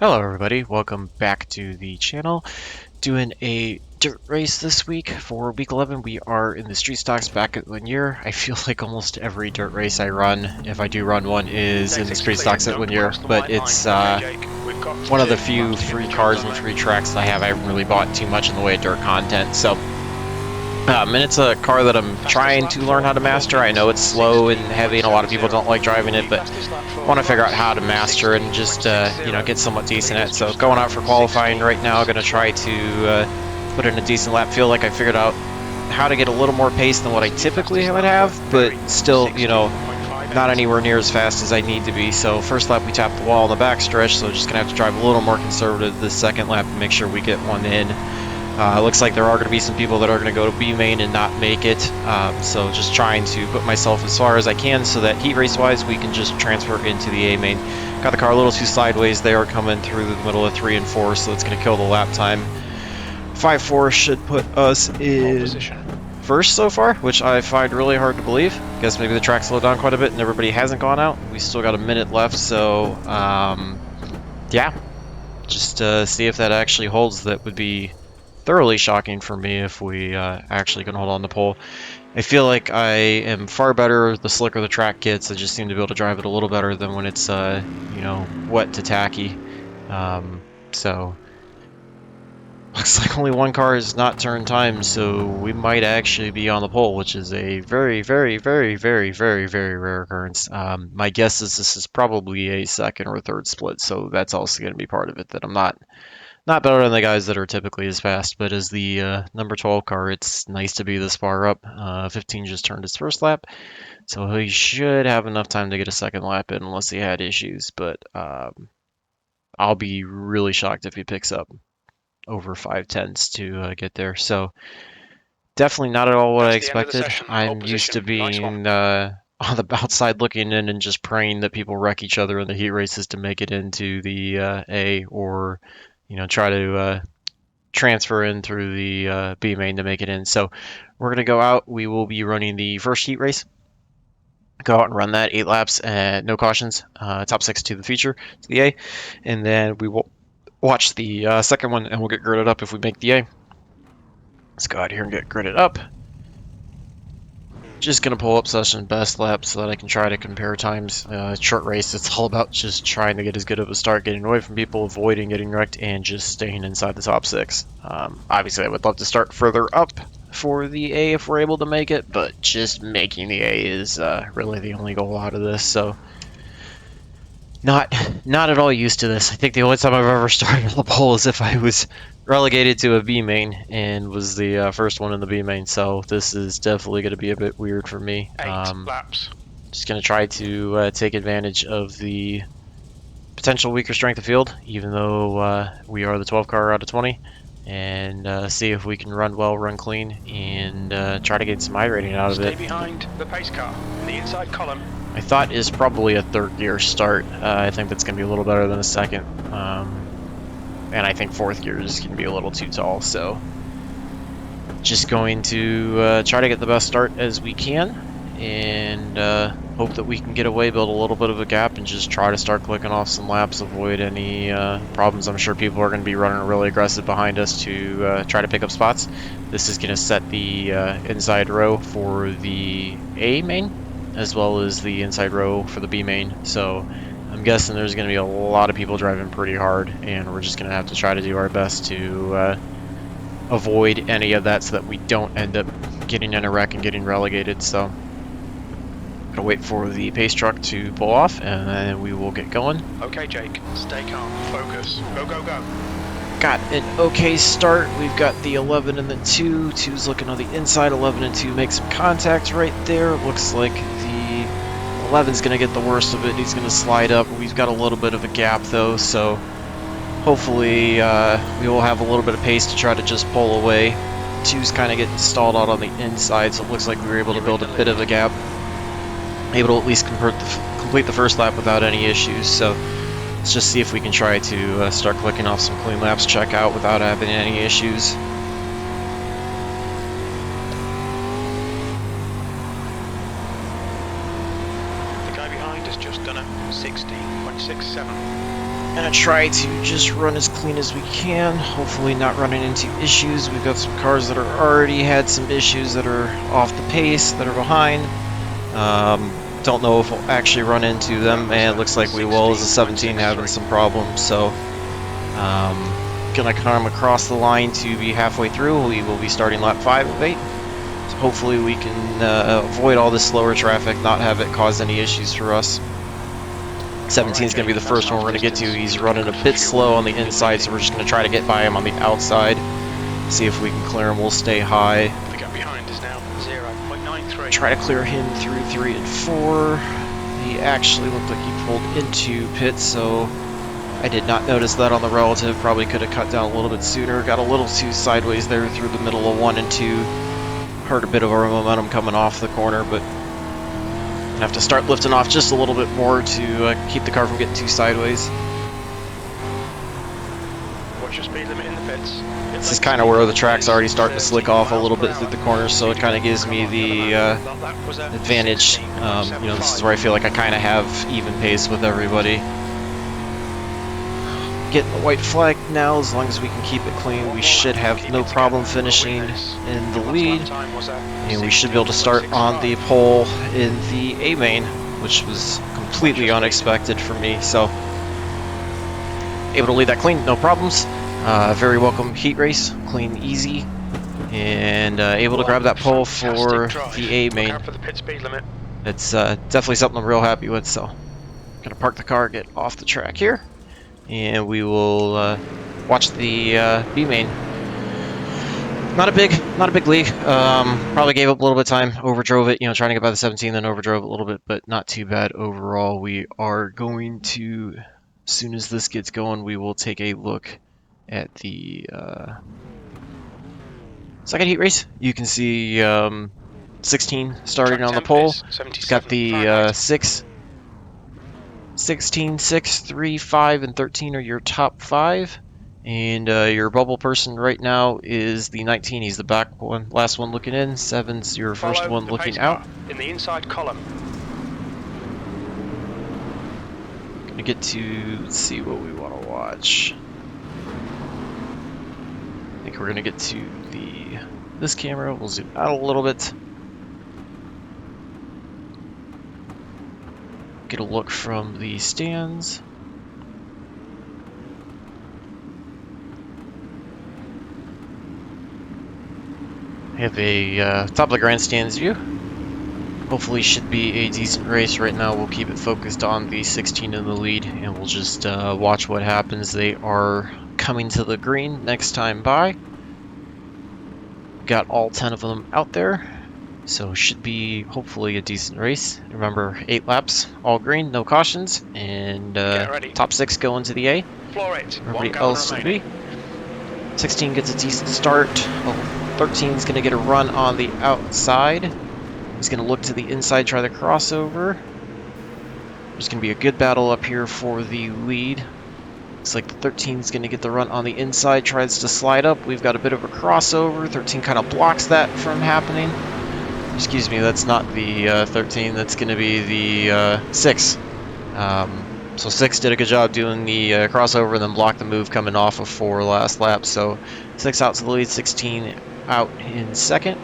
Hello everybody, welcome back to the channel. Doing a dirt race this week for week 11. We are in the street stocks back at Lanier. I feel like almost every dirt race I run, if I do run one, is in the street stocks at Lanier, but it's one of the few free cars and free tracks that I have. I haven't really bought too much in the way of dirt content, so and it's a car that I'm trying to learn how to master. I know it's slow and heavy and a lot of people don't like driving it, but I want to figure out how to master and just get somewhat decent at it. So going out for qualifying right now, I'm going to try to put in a decent lap. Feel like I figured out how to get a little more pace than what I typically would have, but still, not anywhere near as fast as I need to be. So first lap we tapped the wall on the back stretch, so just going to have to drive a little more conservative this second lap to make sure we get one in. Looks like there are going to be some people that are going to go to B main and not make it, so just trying to put myself as far as I can so that heat race wise we can just transfer into the A main. Got the car a little too sideways. They are coming through the middle of 3 and 4, so it's going to kill the lap time. 5-4 should put us in first so far, which I find really hard to believe. Guess maybe the track slowed down quite a bit and everybody hasn't gone out. We still got a minute left, so yeah, just see if that actually holds. That would be thoroughly shocking for me if we actually can hold on the pole. I feel like I am far better the slicker the track gets. I just seem to be able to drive it a little better than when it's wet to tacky. So looks like only one car is not turn time, so we might actually be on the pole, which is a very, very, very, very, very, very rare occurrence. My guess is this is probably a second or third split, so that's also going to be part of it, that I'm not better than the guys that are typically as fast, but as the number 12 car, it's nice to be this far up. 15 just turned his first lap, so he should have enough time to get a second lap in unless he had issues, but I'll be really shocked if he picks up over 5/10 to get there. So definitely not at all what I expected. I'm used to being on the outside looking in and just praying that people wreck each other in the heat races to make it into the A, or try to transfer in through the B main to make it in. So we're going to go out. We will be running the first heat race. Go out and run that 8 laps, no cautions, top 6 to the feature, to the A. And then we will watch the second one, and we'll get gridded up if we make the A. Let's go out here and get gridded up. Just going to pull up session best laps so that I can try to compare times. Short race, it's all about just trying to get as good of a start, getting away from people, avoiding getting wrecked, and just staying inside the top 6. Obviously, I would love to start further up for the A if we're able to make it, but just making the A is really the only goal out of this. So not at all used to this. I think the only time I've ever started on the pole is if I was relegated to a B main and was the first one in the B main, so this is definitely going to be a bit weird for me. 8 laps. Just going to try to take advantage of the potential weaker strength of field, even though we are the 12 car out of 20, and see if we can run well, run clean, and try to get some iRating out of it. Stay behind the pace car in the inside column. My thought is probably a third gear start. I think that's going to be a little better than a second. And I think fourth gear is going to be a little too tall, so just going to try to get the best start as we can, and hope that we can get away, build a little bit of a gap, and just try to start clicking off some laps, avoid any problems. I'm sure people are going to be running really aggressive behind us to try to pick up spots. This is going to set the inside row for the A main, as well as the inside row for the B main, so I'm guessing there's going to be a lot of people driving pretty hard, and we're just going to have to try to do our best to avoid any of that so that we don't end up getting in a wreck and getting relegated. So gotta wait for the pace truck to pull off, and then we will get going. Okay, Jake, stay calm, focus, go, go, go. Got an okay start. We've got the 11 and the 2. 2's looking on the inside. 11 and 2 make some contact right there. Looks like the 11's going to get the worst of it. He's going to slide up. We've got a little bit of a gap, though, so hopefully we will have a little bit of pace to try to just pull away. 2's kind of getting stalled out on the inside, so it looks like we were able to build a bit of a gap. Able to at least complete the first lap without any issues, so let's just see if we can try to start clicking off some clean laps, check out without having any issues. The guy behind has just done a 16.67. Gonna try to just run as clean as we can, hopefully not running into issues. We've got some cars that are already had some issues that are off the pace, that are behind. Don't know if we'll actually run into them, and it looks like we will as a 17 having some problems, so gonna come across the line to be halfway through. We will be starting lap 5 of 8. So hopefully we can avoid all this slower traffic, not have it cause any issues for us. 17 is going to be the first one we're going to get to. He's running a bit slow on the inside, so we're just going to try to get by him on the outside. See if we can clear him. We'll stay high. The gap behind is now 0.93. Try to clear him through 3 and 4. He actually looked like he pulled into pit, so I did not notice that on the relative. Probably could have cut down a little bit sooner. Got a little too sideways there through the middle of 1 and 2. Hurt a bit of our momentum coming off the corner, but have to start lifting off just a little bit more to keep the car from getting too sideways. Watch your speed limit in the pits. This is kind of where the track's already starting to slick off a little bit through the corners, so it kind of gives me the advantage. You know, this is where I feel like I kind of have even pace with everybody. Getting the white flag now, as long as we can keep it clean, we should have no problem finishing in the lead. And we should be able to start on the pole in the A main, which was completely unexpected for me. So, able to lead that clean, no problems. Very welcome heat race, clean, easy. And able to grab that pole for the A main. It's definitely something I'm real happy with, so. Gonna park the car, get off the track here. And we will watch the B main. Not a big league. Probably gave up a little bit of time, overdrove it. You know, trying to get by the 17, then overdrove a little bit, but not too bad overall. We are going to, as soon as this gets going, we will take a look at the second heat race. You can see 16 starting on the pole. It's got the 16, 6, 3, 5, and 13 are your top 5. And your bubble person right now is the 19. He's the back one, last one looking in. 7's your first one looking out. In the inside column. Gonna get to, let's see what we want to watch. I think we're gonna get to this camera. We'll zoom out a little bit. Get a look from the stands. I have a top of the grandstands view. Hopefully should be a decent race. Right now we'll keep it focused on the 16 in the lead, and we'll just watch what happens. They are coming to the green next time by. Got all 10 of them out there. So should be hopefully a decent race. Remember, 8 laps, all green, no cautions, and top 6 go into the A. Everybody else to B. 16 gets a decent start. 13 is going to get a run on the outside. He's going to look to the inside, try the crossover. There's going to be a good battle up here for the lead. Looks like the 13 is going to get the run on the inside, tries to slide up. We've got a bit of a crossover. 13 kind of blocks that from happening. Excuse me, that's not the 13, that's going to be the 6. So 6 did a good job doing the crossover and then blocked the move coming off of 4 last lap. So 6 out to the lead, 16 out in second.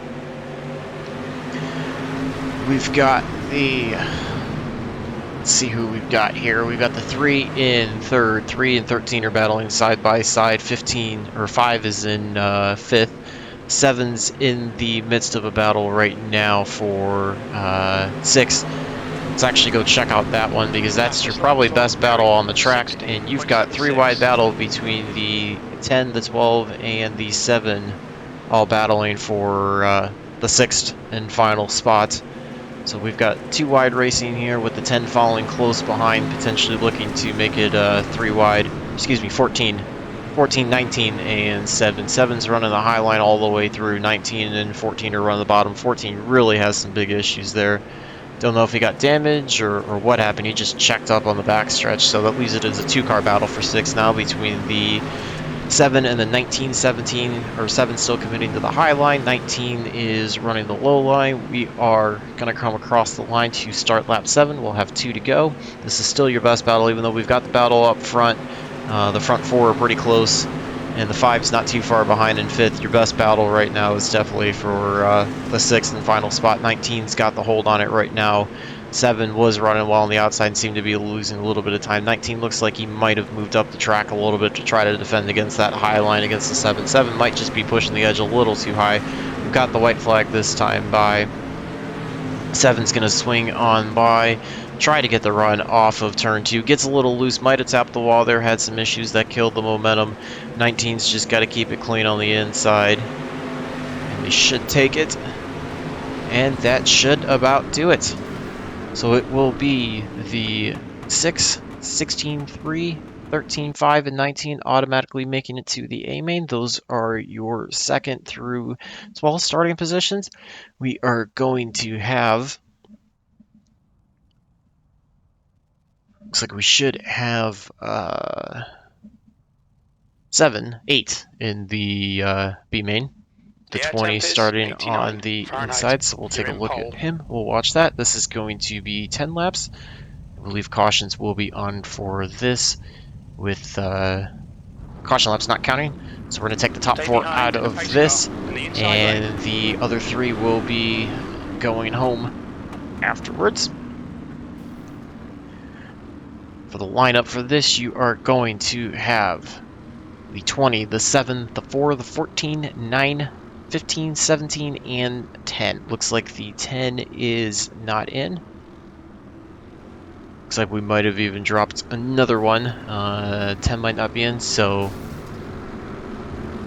We've got the, let's see who we've got here. We've got the 3 in third, 3 and 13 are battling side by side. 15 or 5 is in 5th. 7's in the midst of a battle right now for 6. Let's actually go check out that one, because that's your probably best battle on the track, and you've got 3 wide battle between the 10, the 12, and the 7, all battling for the 6th and final spot. So we've got 2 wide racing here, with the 10 following close behind, potentially looking to make it 3 wide, excuse me, 14, 19, and 7. 7's running the high line all the way through. 19 and 14 are running the bottom. 14 really has some big issues there. Don't know if he got damaged or what happened. He just checked up on the backstretch, so that leaves it as a 2-car battle for 6 now between the 7 and the 19, 17, or 7 still committing to the high line. 19 is running the low line. We are going to come across the line to start lap 7. We'll have 2 to go. This is still your best battle, even though we've got the battle up front. The front four are pretty close, and the 5's not too far behind in 5th. Your best battle right now is definitely for the 6th and final spot. 19's got the hold on it right now. 7 was running well on the outside and seemed to be losing a little bit of time. 19 looks like he might have moved up the track a little bit to try to defend against that high line against the 7. 7 might just be pushing the edge a little too high. We've got the white flag this time by. 7's going to swing on by, try to get the run off of turn 2. Gets a little loose, might have tapped the wall there, had some issues that killed the momentum. 19's just got to keep it clean on the inside. And they should take it. And that should about do it. So it will be the 6, 16-3, 13-5, and 19 automatically making it to the A main. Those are your 2nd through 12 starting positions. We are going to have, looks like we should have 7, 8 in the B main. The 20 starting on the inside, so we'll take a look at him. We'll watch that. This is going to be 10 laps. I believe cautions will be on for this, with caution laps not counting. So we're going to take the top 4 out of this, and the other 3 will be going home afterwards. For the lineup for this, you are going to have the 20, the 7, the 4, the 14, 9, 15, 17, and 10. Looks like the 10 is not in. Looks like we might have even dropped another one. 10 might not be in, so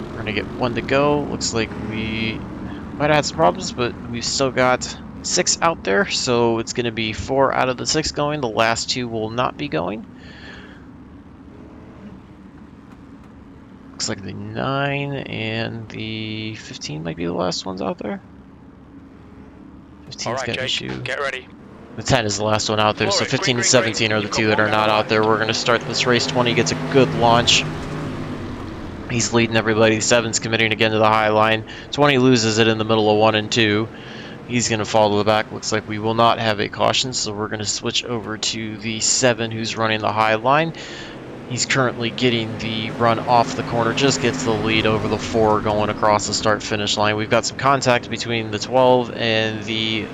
we're going to get 1 to go. Looks like we might have had some problems, but we've still got 6 out there, so it's going to be 4 out of the 6 going. The last 2 will not be going. Looks like the 9 and the 15 might be the last ones out there. 15's got an issue. Get ready. The 10 is the last one out there, so 15 and 17 are the 2 that are not out there. We're going to start this race. 20 gets a good launch. He's leading everybody. 7's committing again to the high line. 20 loses it in the middle of 1 and 2. He's going to fall to the back. Looks like we will not have a caution, so we're going to switch over to the 7 who's running the high line. He's currently getting the run off the corner, just gets the lead over the 4 going across the start-finish line. We've got some contact between the 12 and the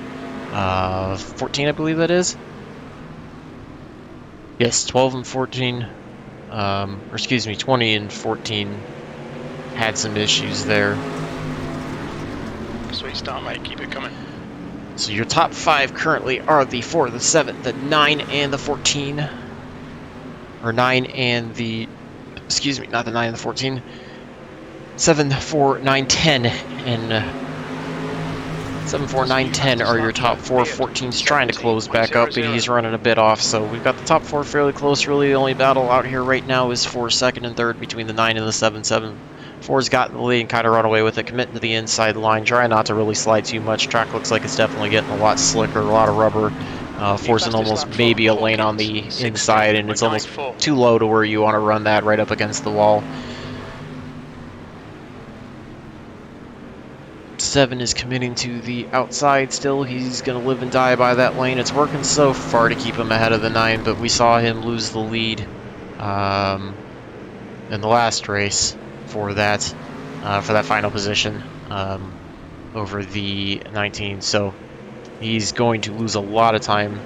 14, I believe that is. Yes, 12 and 14, or excuse me, 20 and 14 had some issues there. Sweet start, mate. Keep it coming. So your top 5 currently are the 4, the 7, the 9, and the 14. Or 9 and the, excuse me, not the 9 and the 14. 7, 4, 9, 10, and 7, 4, 9, 10 are your top 4. 14's trying to close back up, but he's running a bit off. So we've got the top 4 fairly close. Really, the only battle out here right now is for 2nd and 3rd between the 9 and the 7. 7, 4's gotten the lead and kind of run away with it, committing to the inside line, trying not to really slide too much. Track looks like it's definitely getting a lot slicker, a lot of rubber. Forcing almost maybe a lane on the inside, and it's almost too low to where you want to run that right up against the wall. 7 is committing to the outside still. He's going to live and die by that lane. It's working so far to keep him ahead of the 9, but we saw him lose the lead in the last race for that final position over the 19. So he's going to lose a lot of time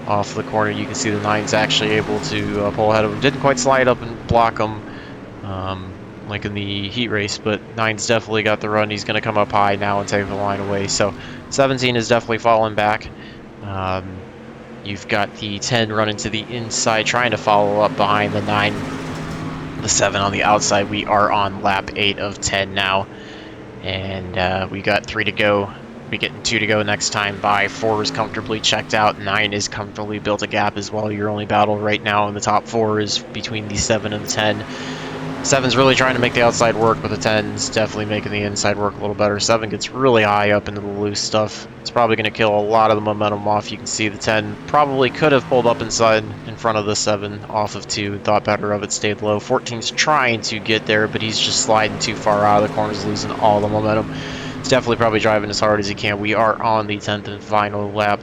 off the corner. You can see the 9's actually able to pull ahead of him. Didn't quite slide up and block him like in the heat race, but 9's definitely got the run. He's going to come up high now and take the line away. So 17 is definitely falling back. You've got the 10 running to the inside, trying to follow up behind the 9. The 7 on the outside. We are on lap 8 of 10 now, and we got 3 to go. Be getting 2 to go next time by. 4 is comfortably checked out. 9 is comfortably built a gap as well. Your only battle right now in the top 4 is between the 7 and the 10. 7's really trying to make the outside work, but the 10's definitely making the inside work a little better. 7 gets really high up into the loose stuff. It's probably going to kill a lot of the momentum off. You can see the 10 probably could have pulled up inside in front of the 7 off of 2. Thought better of it, stayed low. 14's trying to get there, but he's just sliding too far out of the corners, losing all the momentum. He's definitely probably driving as hard as he can. We are on the 10th and final lap.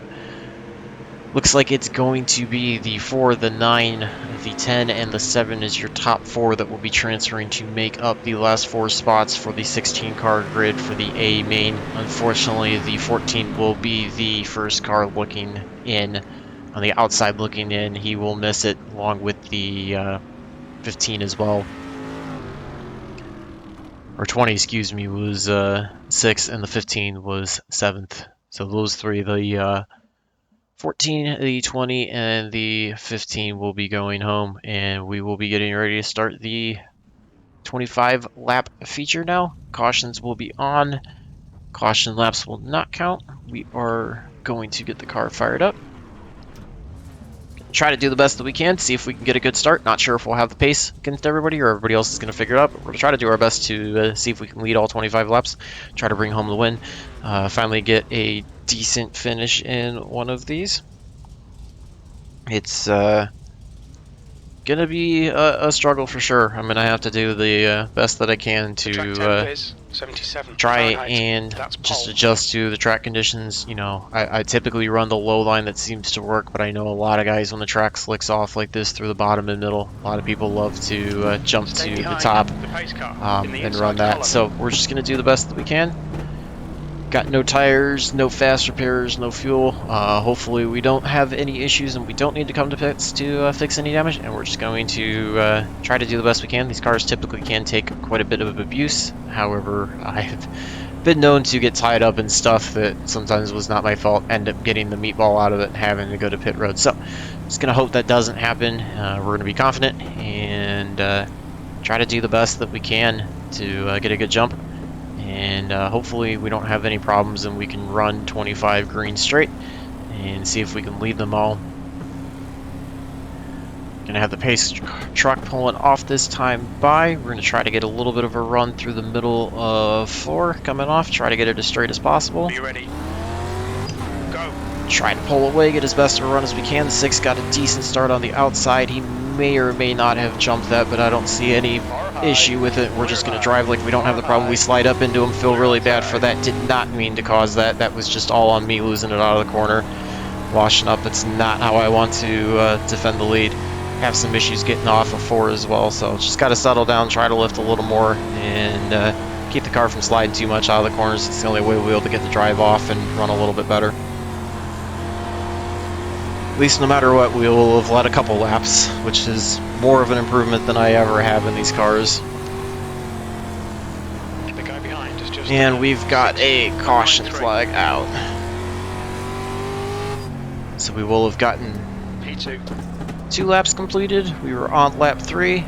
Looks like it's going to be the 4, the 9, the 10, and the 7 is your top 4 that will be transferring to make up the last 4 spots for the 16 car grid for the A main. Unfortunately, the 14 will be the first car looking in. On the outside looking in, he will miss it along with the 15 as well. Or 20, excuse me, was 6th, and the 15 was 7th. So those three, the 14, the 20, and the 15 will be going home, and we will be getting ready to start the 25 lap feature now. Cautions will be on. Caution laps will not count. We are going to get the car fired up. Try to do the best that we can, see if we can get a good start. Not sure if we'll have the pace against everybody or everybody else is going to figure it out, but we're going to try to do our best to see if we can lead all 25 laps, try to bring home the win, finally get a decent finish in one of these. It's gonna be a struggle for sure. I'm gonna have to do the best that I can to 77 try Fahrenheit. and That's just pole. adjust to the track conditions. You know, I typically run the low line that seems to work, but I know a lot of guys when the track slicks off like this through the bottom and middle, a lot of people love to jump Stay to the behind top the pace car in the and inside run that. column. So we're just gonna do the best that we can. Got no tires, no fast repairs, no fuel. Hopefully we don't have any issues and we don't need to come to pits to fix any damage, and we're just going to try to do the best we can. These cars typically can take quite a bit of abuse. However, I've been known to get tied up in stuff that sometimes was not my fault, end up getting the meatball out of it and having to go to pit road. So just gonna hope that doesn't happen. We're gonna be confident and try to do the best that we can to get a good jump. And hopefully we don't have any problems and we can run 25 green straight and see if we can lead them all. Gonna have the pace truck pulling off this time by. We're gonna try to get a little bit of a run through the middle of 4 coming off, try to get it as straight as possible. Be ready. Go. Try to pull away, get as best a run as we can. 6 got a decent start on the outside. He may or may not have jumped that, but I don't see any issue with it. We're just going to drive like we don't have the problem. We slide up into him, feel really bad for that. Did not mean to cause that. That was just all on me losing it out of the corner. Washing up, it's not how I want to defend the lead. Have some issues getting off of 4 as well, so just got to settle down, try to lift a little more, and keep the car from sliding too much out of the corners. It's the only way we'll be able to get the drive off and run a little bit better. At least no matter what, we will have led a couple laps, which is more of an improvement than I ever have in these cars. The guy behind is just And we've got a caution flag out. So we will have gotten P2. 2 laps completed. We were on lap 3.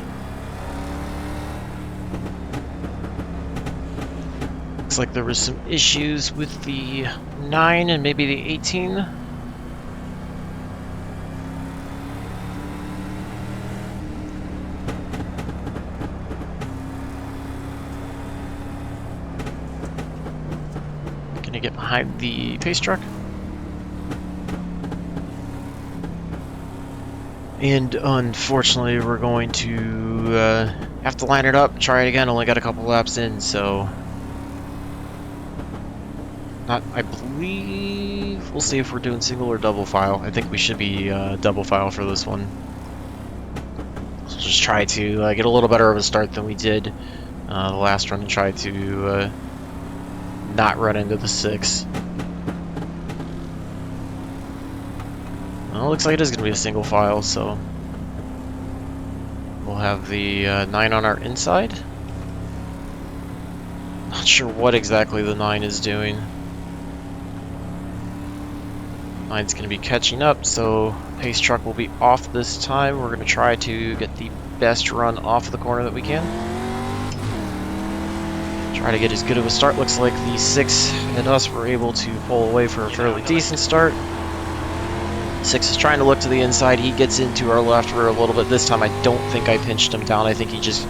Looks like there was some issues with the 9 and maybe the 18. Gonna get behind the pace truck. And unfortunately, we're going to have to line it up, try it again. Only got a couple laps in, so I believe we'll see if we're doing single or double file. I think we should be double file for this one. So just try to get a little better of a start than we did the last run and try to not run into the 6. Well, it looks like it is going to be a single file, so we'll have the 9 on our inside. Not sure what exactly the 9 is doing. 9's going to be catching up, so pace truck will be off this time. We're going to try to get the best run off the corner that we can. Try to get as good of a start. Looks like the 6 and us were able to pull away for a fairly decent start. 6 is trying to look to the inside. He gets into our left rear a little bit. This time I don't think I pinched him down. I think he just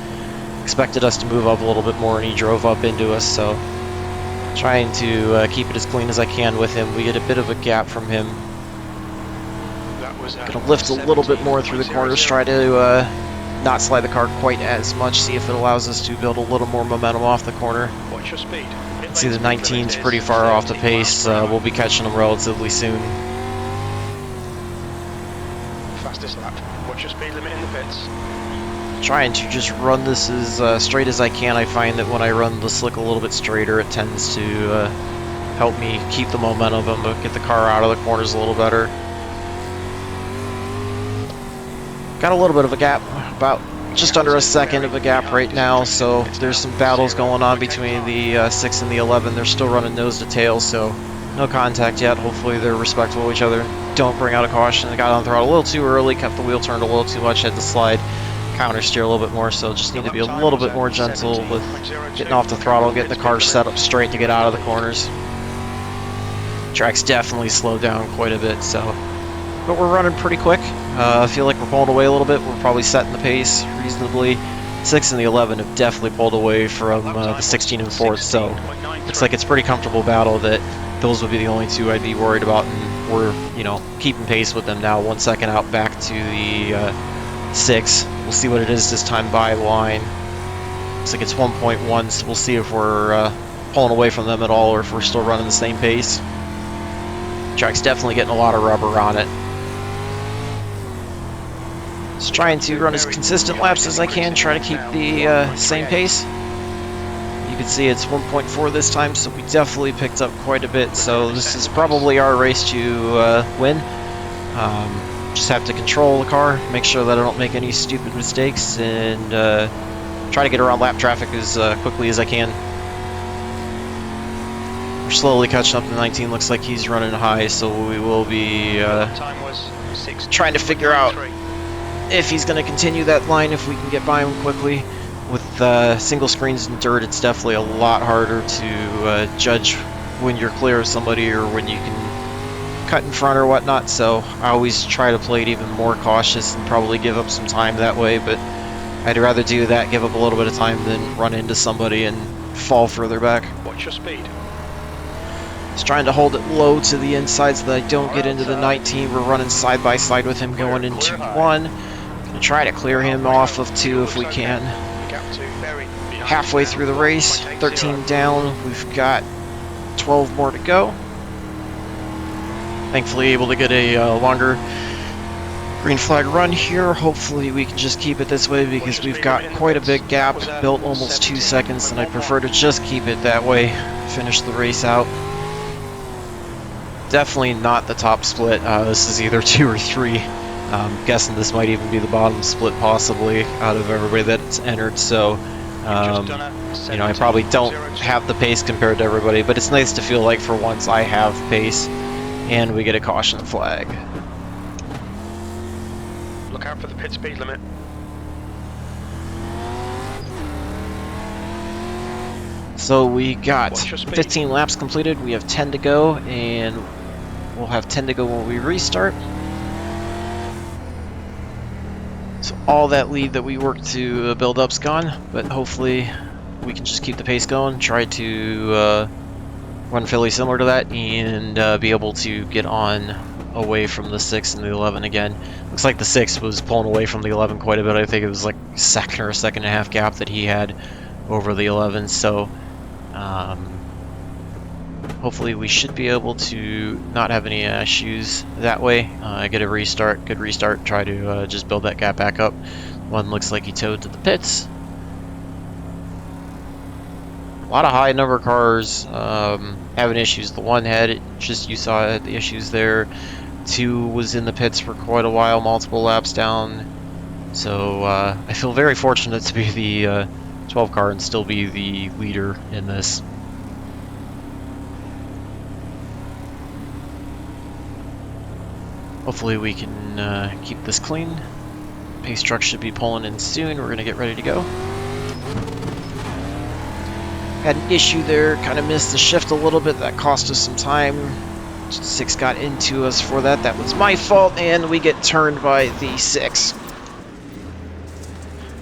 expected us to move up a little bit more and he drove up into us. So trying to keep it as clean as I can with him. We get a bit of a gap from him. Gonna lift a little bit more through the corners. Try to not slide the car quite as much. See if it allows us to build a little more momentum off the corner. Watch your speed. See the 19's pretty far off the pace. We'll be catching them relatively soon. this lap. Watch your speed limit in the pits. Trying to just run this as straight as I can. I find that when I run the slick a little bit straighter, it tends to help me keep the momentum and get the car out of the corners a little better. Got a little bit of a gap, about just under a second of a gap right now, so there's some battles going on between the 6 and the 11. They're still running nose to tail, so no contact yet. Hopefully they're respectful of each other. Don't bring out a caution. They got on the throttle a little too early, kept the wheel turned a little too much, had to slide, counter steer a little bit more, so just need to be a little bit more gentle with getting off the throttle, getting the car set up straight to get out of the corners. Track's definitely slowed down quite a bit, so, but we're running pretty quick. I feel like we're pulling away a little bit. We're probably setting the pace reasonably. 6 and the 11 have definitely pulled away from the 16 and 4th, so looks like it's a pretty comfortable battle that those would be the only two I'd be worried about, and we're, you know, keeping pace with them now. 1 second out back to the 6. We'll see what it is this time by line. Looks like it's 1.1, so we'll see if we're pulling away from them at all or if we're still running the same pace. Track's definitely getting a lot of rubber on it. Just trying to run as consistent laps as I can, try to keep the same pace. You can see it's 1.4 this time, so we definitely picked up quite a bit. So this is probably our race to win. Just have to control the car, make sure that I don't make any stupid mistakes, and try to get around lap traffic as quickly as I can. We're slowly catching up to 19. Looks like he's running high, so we will be trying to figure out if he's going to continue that line, if we can get by him quickly. With single screens and dirt, it's definitely a lot harder to judge when you're clear of somebody or when you can cut in front or whatnot, so I always try to play it even more cautious and probably give up some time that way, but I'd rather do that, give up a little bit of time, than run into somebody and fall further back. Watch your speed. Just trying to hold it low to the inside so that I don't get into the 19. We're running side by side with him going into 1. Gonna try to clear him off of 2 if we can. Halfway through the race, 13 down, we've got 12 more to go. Thankfully able to get a longer green flag run here. Hopefully we can just keep it this way because we've got quite a big gap, built almost 2 seconds, and I prefer to just keep it that way, finish the race out. Definitely not the top split. This is either 2 or 3. I'm guessing this might even be the bottom split possibly out of everybody that's entered, so you know, I probably don't have the pace compared to everybody, but it's nice to feel like for once I have pace and we get a caution flag. Look out for the pit speed limit. So we got 15 laps completed, we have 10 to go, and we'll have 10 to go when we restart. So all that lead that we worked to build up's gone, but hopefully we can just keep the pace going, try to run fairly similar to that, and be able to get on away from the 6 and the 11 again. Looks like the 6 was pulling away from the 11 quite a bit. I think it was like a second or a second and a half gap that he had over the 11, so hopefully we should be able to not have any issues that way. Get a restart, good restart, try to just build that gap back up. One looks like he towed to the pits. A lot of high number cars having issues. The one had, just you saw the issues there. 2 was in the pits for quite a while, multiple laps down. So I feel very fortunate to be the 12 car and still be the leader in this. Hopefully we can keep this clean. Pace truck should be pulling in soon. We're gonna get ready to go. Had an issue there, kind of missed the shift a little bit. That cost us some time. 6 got into us for that. That was my fault, and we get turned by the 6.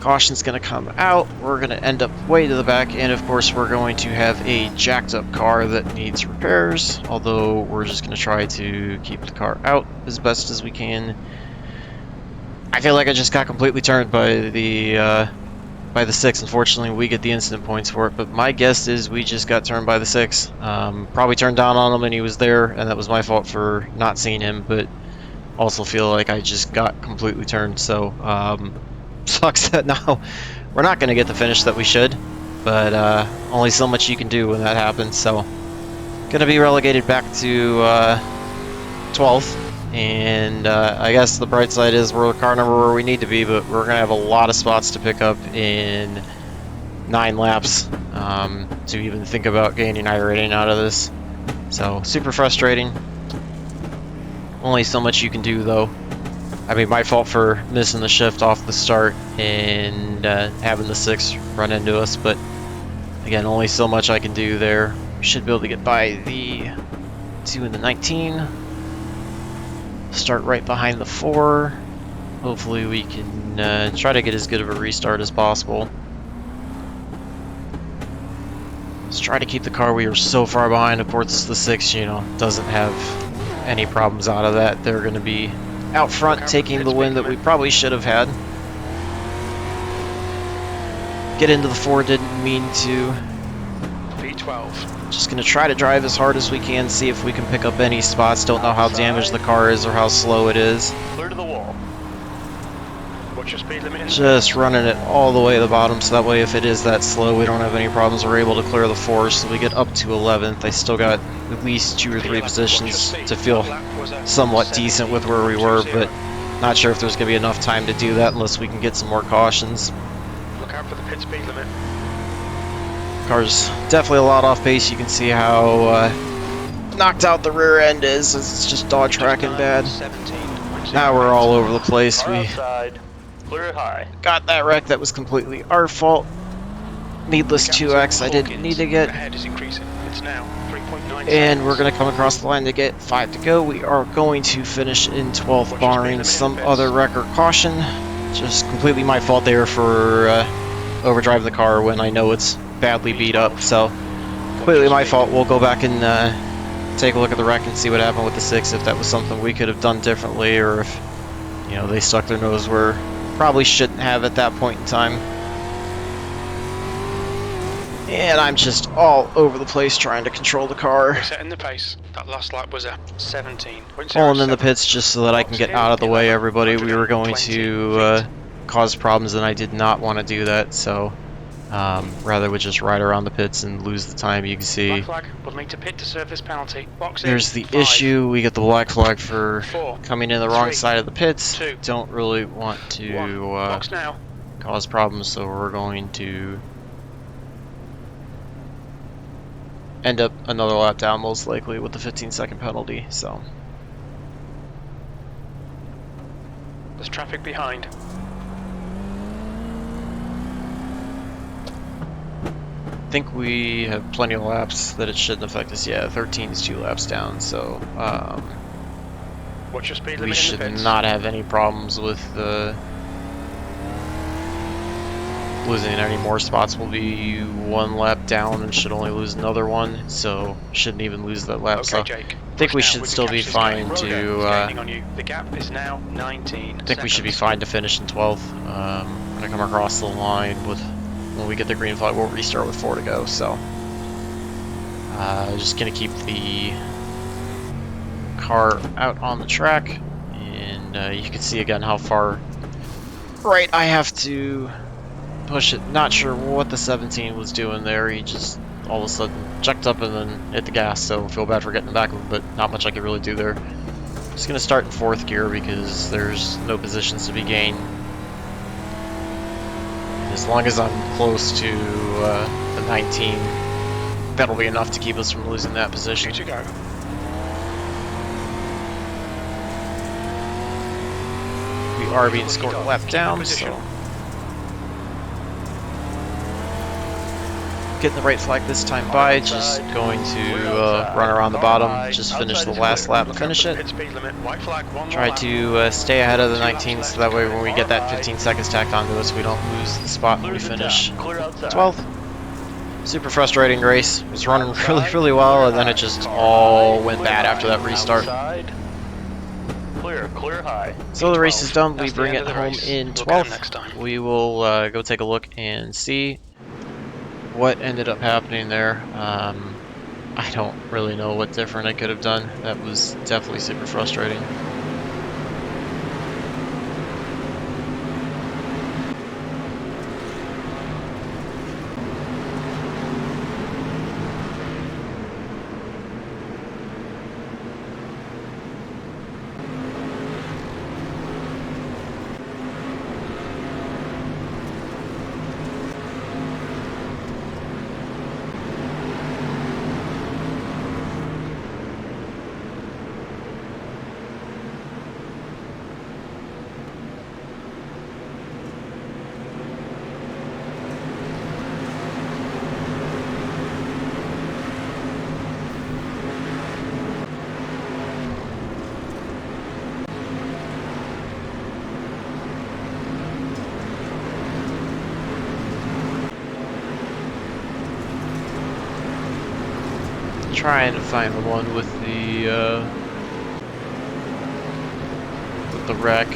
Caution's going to come out. We're going to end up way to the back, and of course we're going to have a jacked up car that needs repairs, although we're just going to try to keep the car out as best as we can. I feel like I just got completely turned by the 6. Unfortunately, we get the incident points for it, but my guess is we just got turned by the 6. Probably turned down on him and he was there, and that was my fault for not seeing him, but also feel like I just got completely turned, so sucks that now we're not going to get the finish that we should, but only so much you can do when that happens, so going to be relegated back to 12th, and I guess the bright side is we're a car number where we need to be, but we're going to have a lot of spots to pick up in 9 laps to even think about gaining iRating out of this. So, super frustrating. Only so much you can do, though. I mean, my fault for missing the shift off the start and having the 6 run into us, but again, only so much I can do there. We should be able to get by the 2 and the 19. Start right behind the 4. Hopefully we can try to get as good of a restart as possible. Let's try to keep the car we are so far behind. Of course, the 6, you know, doesn't have any problems out of that. They're going to be out front taking the win that we probably should have had. Get into the 4, didn't mean to. P12. Just going to try to drive as hard as we can, see if we can pick up any spots. Don't know how damaged the car is or how slow it is. Clear to the wall. What's your speed limit? Just running it all the way to the bottom, so that way if it is that slow, we don't have any problems. We're able to clear the 4, so we get up to 11th. I still got at least 2 or 3 positions to feel somewhat decent with where we were, but not sure if there's going to be enough time to do that unless we can get some more cautions. Look out for the pit speed limit. Car's definitely a lot off pace. You can see how knocked out the rear end is. It's just dog tracking bad. Now we're all over the place. We Clear high. got that wreck that was completely our fault. Needless 2x I didn't need to get. Ahead is increasing. It's now 3.9. And we're going to come across the line to get 5 to go. We are going to finish in 12th, barring some other wreck or caution. Just completely my fault there for overdriving the car when I know it's badly beat up. So completely my fault. We'll go back and take a look at the wreck and see what happened with the 6, if that was something we could have done differently, or if, you know, they stuck their nose where probably shouldn't have at that point in time. And I'm just all over the place trying to control the car. Setting the pace. That last lap was a 17. Pulling in the pits just so that I can get out of the way, everybody. We were going to cause problems, and I did not want to do that, so rather would just ride around the pits and lose the time. You can see black flag will need to pit to serve this penalty. Box there's in. the 5, issue. We get the black flag for 4, coming in the wrong 3, side of the pits. 2, Don't really want to box now. cause problems, so we're going to end up another lap down, most likely, with the 15-second penalty. So There's traffic behind. I think we have plenty of laps that it shouldn't affect us. Yeah, 13 is 2 laps down, so What's your speed limit we should in the pits? not have any problems with losing any more spots. We'll be 1 lap down and should only lose another one, so shouldn't even lose that lap. Okay, So Jake. I think we Push now, should can still catch be this guy. fine Roger, to standing on you. The gap is now 19 I think we should be fine to finish in 12th. When I come across the line with when we get the green flag, we'll restart with 4 to go. So just gonna keep the car out on the track, and you can see again how far right I have to push it. Not sure what the 17 was doing there. He just all of a sudden checked up and then hit the gas, so feel bad for getting back of him, but not much I could really do there. Just gonna start in 4th gear because there's no positions to be gained. And as long as I'm close to the 19, that'll be enough to keep us from losing that position. Here to go. We are being scored a lap down, so getting the right flag this time by, just going to run around the bottom, just finish the last lap and finish it. Try to stay ahead of the 19, so that way when we get that 15 seconds tacked onto us, we don't lose the spot when we finish 12th. Super frustrating race. It was running really well, and then it just all went bad after that restart. Clear high. So the race is done. We bring it the home race. in Look at it 12th. next time. We will go take a look and see what ended up happening there. I don't really know what different I could have done. That was definitely super frustrating. trying to find the one with the wreck.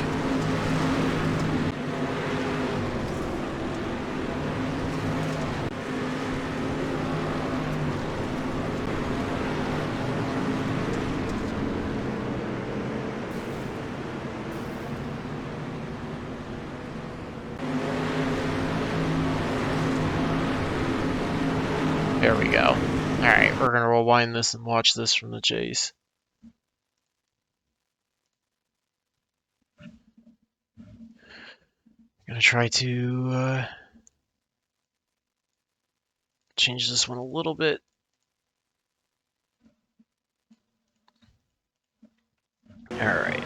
There we go. Alright, we're gonna rewind this and watch this from the chase. Gonna try to change this one a little bit. Alright.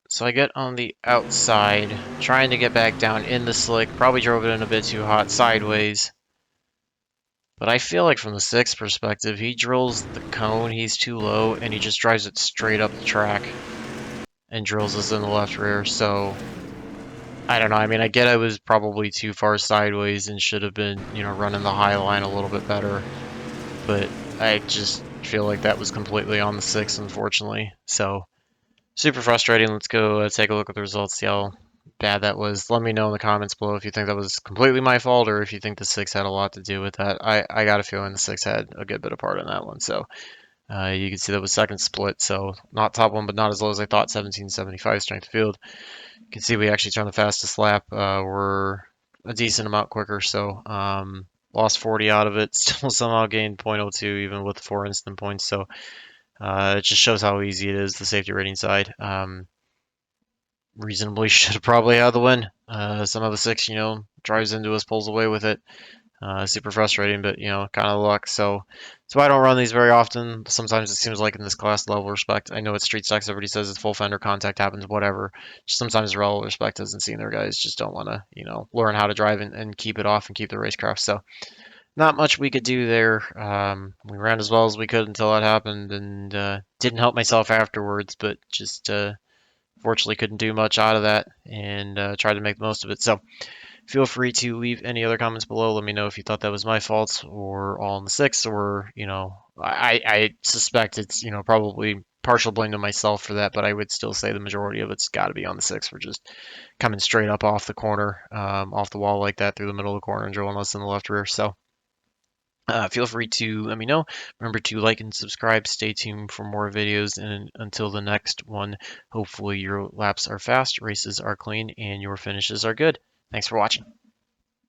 So I get on the outside, trying to get back down in the slick. Probably drove it in a bit too hot sideways. But I feel like from the 6 perspective, he drills the cone, he's too low, and he just drives it straight up the track and drills us in the left rear. So I don't know. I mean, I get I was probably too far sideways and should have been, running the high line a little bit better. But I just feel like that was completely on the 6, unfortunately. So super frustrating. Let's go take a look at the results, see how bad that was. Let me know in the comments below if you think that was completely my fault or if you think the 6 had a lot to do with that. I got a feeling the 6 had a good bit of part in that one. So you can see that was second split. So not top one, but not as low as I thought. 1775 strength of field. You can see we actually turned the fastest lap. We're a decent amount quicker. So lost 40 out of it. Still somehow gained 0.02 even with the 4 instant points. So it just shows how easy it is, the safety rating side. Reasonably should have probably had the win. Some of the 6, drives into us, pulls away with it. Super frustrating, but, kind of luck. So I don't run these very often. Sometimes it seems like in this class, level respect. I know it's street stocks. Everybody says it's full fender, contact happens, whatever. Just sometimes level respect doesn't seem their guys just don't want to, learn how to drive and keep it off and keep the racecraft. So not much we could do there. We ran as well as we could until that happened, and didn't help myself afterwards, but just fortunately couldn't do much out of that and tried to make the most of it. So feel free to leave any other comments below. Let me know if you thought that was my fault or all in the 6, or I suspect it's probably partial blame to myself for that, but I would still say the majority of it's got to be on the 6 for just coming straight up off the corner, off the wall like that through the middle of the corner and drilling us in the left rear. So feel free to let me know. Remember to like and subscribe. Stay tuned for more videos. And until the next one, hopefully your laps are fast, races are clean, and your finishes are good. Thanks for watching.